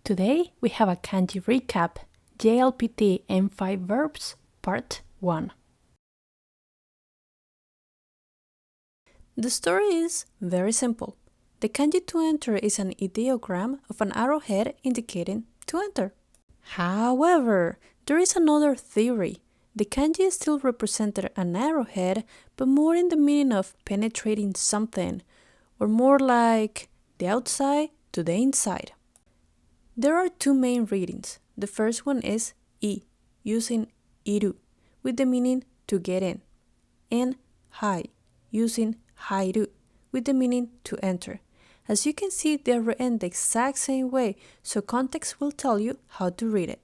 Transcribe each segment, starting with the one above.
Today we have a kanji recap, JLPT and 5 verbs, part 1. The story is very simple. The kanji to enter is an ideogram of an arrowhead indicating to enter. However, there is another theory. The kanji still represented an arrowhead, but more in the meaning of penetrating something, or more like the outside to the inside. There are two main readings. The first one is I, using iru, with the meaning to get in, and hai, using hairu, with the meaning to enter. As you can see, they are written the exact same way, so context will tell you how to read it.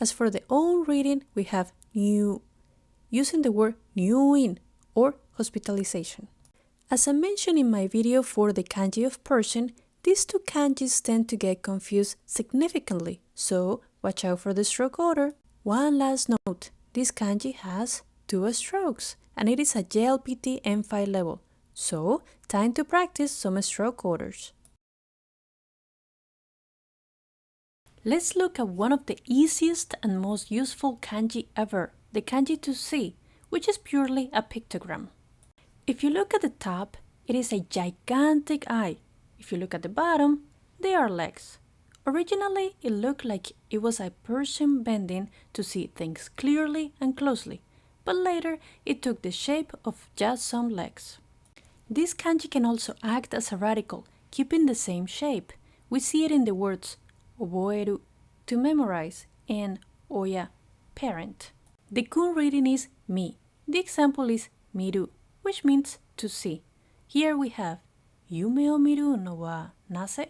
As for the own reading, we have new, using the word nyuin, or hospitalization. As I mentioned in my video for the kanji of person, these two kanjis tend to get confused significantly, so watch out for the stroke order. One last note, this kanji has 2 strokes, and it is a JLPT M5 level, so time to practice some stroke orders. Let's look at one of the easiest and most useful kanji ever, the kanji to see, which is purely a pictogram. If you look at the top, it is a gigantic eye. If you look at the bottom, they are legs. Originally, it looked like it was a person bending to see things clearly and closely, but later it took the shape of just some legs. This kanji can also act as a radical, keeping the same shape. We see it in the words oboeru, to memorize, and oya, parent. The kun reading is mi. The example is miru, which means to see. Here we have yume o miru no wa nase,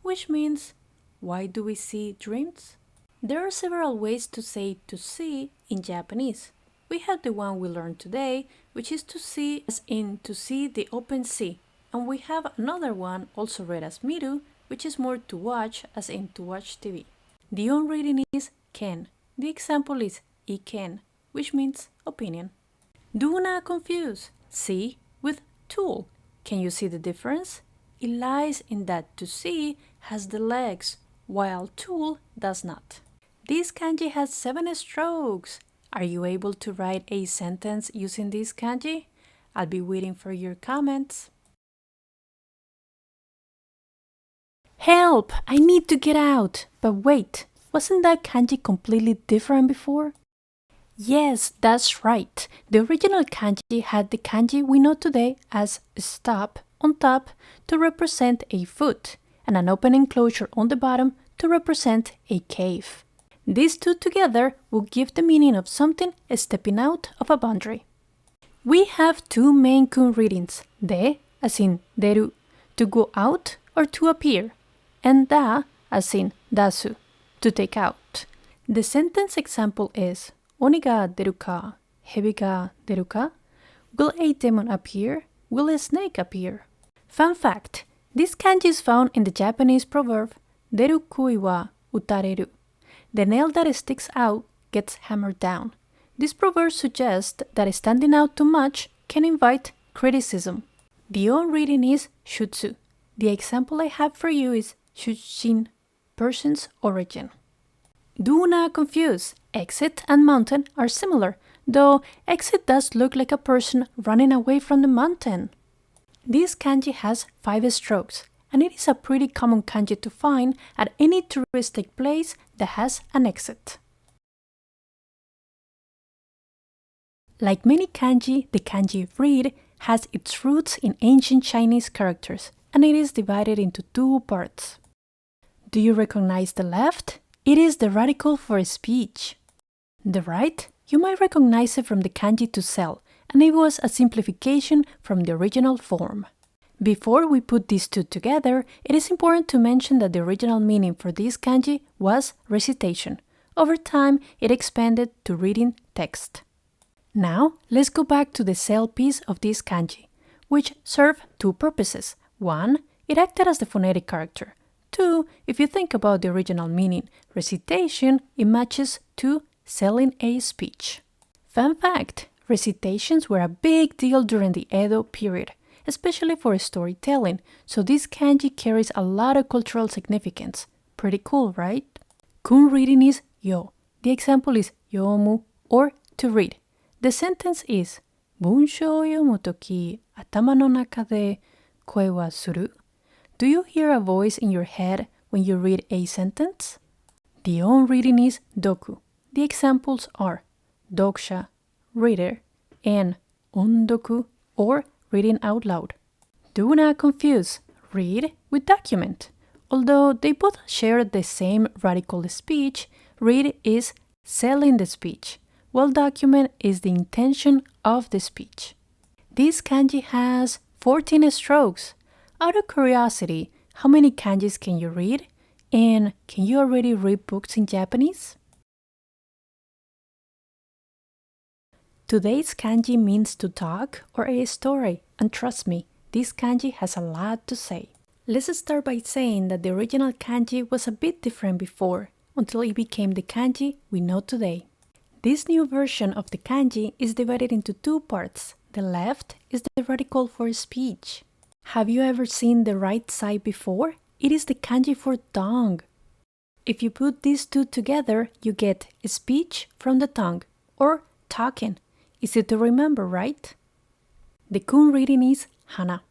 which means why do we see dreams? There are several ways to say to see in Japanese. We have the one we learned today, which is to see as in to see the open sea. And we have another one also read as miru, which is more to watch as in to watch TV. The own reading is ken. The example is iken, which means opinion. Do not confuse see with tool. Can you see the difference? It lies in that to see has the legs, while tool does not. This kanji has 7 strokes. Are you able to write a sentence using this kanji? I'll be waiting for your comments. Help! I need to get out! But wait, wasn't that kanji completely different before? Yes, that's right. The original kanji had the kanji we know today as stop on top to represent a foot, and an open enclosure on the bottom to represent a cave. These two together will give the meaning of something stepping out of a boundary. We have 2 main kun readings, de as in deru, to go out or to appear, and da as in dasu, to take out. The sentence example is Oni ga deru ka? Hebi ga deru ka? Will a demon appear? Will a snake appear? Fun fact, this kanji is found in the Japanese proverb deru kui wa utareru. The nail that sticks out gets hammered down. This proverb suggests that standing out too much can invite criticism. The own reading is shutsu. The example I have for you is shusshin, person's origin. Do not confuse. Exit and mountain are similar, though exit does look like a person running away from the mountain. This kanji has 5 strokes, and it is a pretty common kanji to find at any touristic place that has an exit. Like many kanji, the kanji read has its roots in ancient Chinese characters, and it is divided into 2 parts. Do you recognize the left? It is the radical for speech. The right? You might recognize it from the kanji to sell, and it was a simplification from the original form. Before we put these 2 together, it is important to mention that the original meaning for this kanji was recitation. Over time, it expanded to reading text. Now, let's go back to the sell piece of this kanji, which served 2 purposes. 1, it acted as the phonetic character. 2, if you think about the original meaning, recitation, it matches to selling a speech. Fun fact, recitations were a big deal during the Edo period, especially for storytelling, so this kanji carries a lot of cultural significance. Pretty cool, right? Kun reading is yo. The example is yomu or to read. The sentence is 文章を読むとき、頭の中で声はする? Do you hear a voice in your head when you read a sentence? The on reading is doku. The examples are 読者, reader, and ondoku or reading out loud. Do not confuse read with document. Although they both share the same radical speech, read is selling the speech, while document is the intention of the speech. This kanji has 14 strokes. Out of curiosity, how many kanjis can you read? And can you already read books in Japanese? Today's kanji means to talk or a story, and trust me, this kanji has a lot to say. Let's start by saying that the original kanji was a bit different before, until it became the kanji we know today. This new version of the kanji is divided into two parts. The left is the radical for speech. Have you ever seen the right side before? It is the kanji for tongue. If you put these two together, you get speech from the tongue, or talking. Easy to remember, right? The kun reading is hana.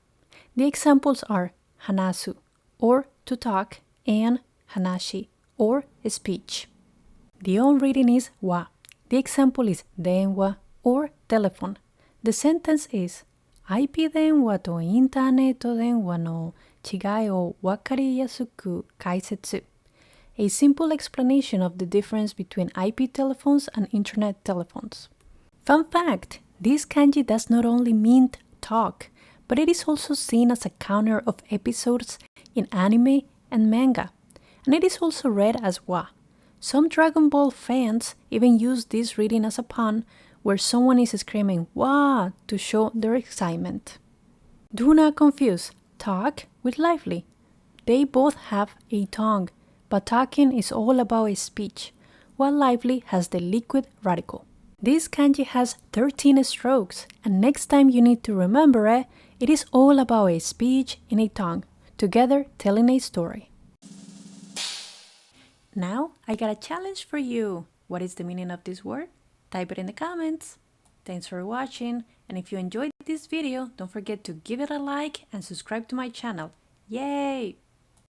The examples are hanasu, or to talk, and hanashi, or speech. The on reading is wa. The example is denwa, or telephone. The sentence is IP 電話とインターネット電話の違いをわかりやすく解説. A simple explanation of the difference between IP telephones and internet telephones. Fun fact, this kanji does not only mean talk, but it is also seen as a counter of episodes in anime and manga, and it is also read as wa. Some Dragon Ball fans even use this reading as a pun where someone is screaming wa to show their excitement. Do not confuse talk with lively. They both have a tongue, but talking is all about a speech, while lively has the liquid radical. This kanji has 13 strokes, and next time you need to remember it, it is all about a speech in a tongue, together telling a story. Now, I got a challenge for you. What is the meaning of this word? Type it in the comments. Thanks for watching, and if you enjoyed this video, don't forget to give it a like and subscribe to my channel. Yay!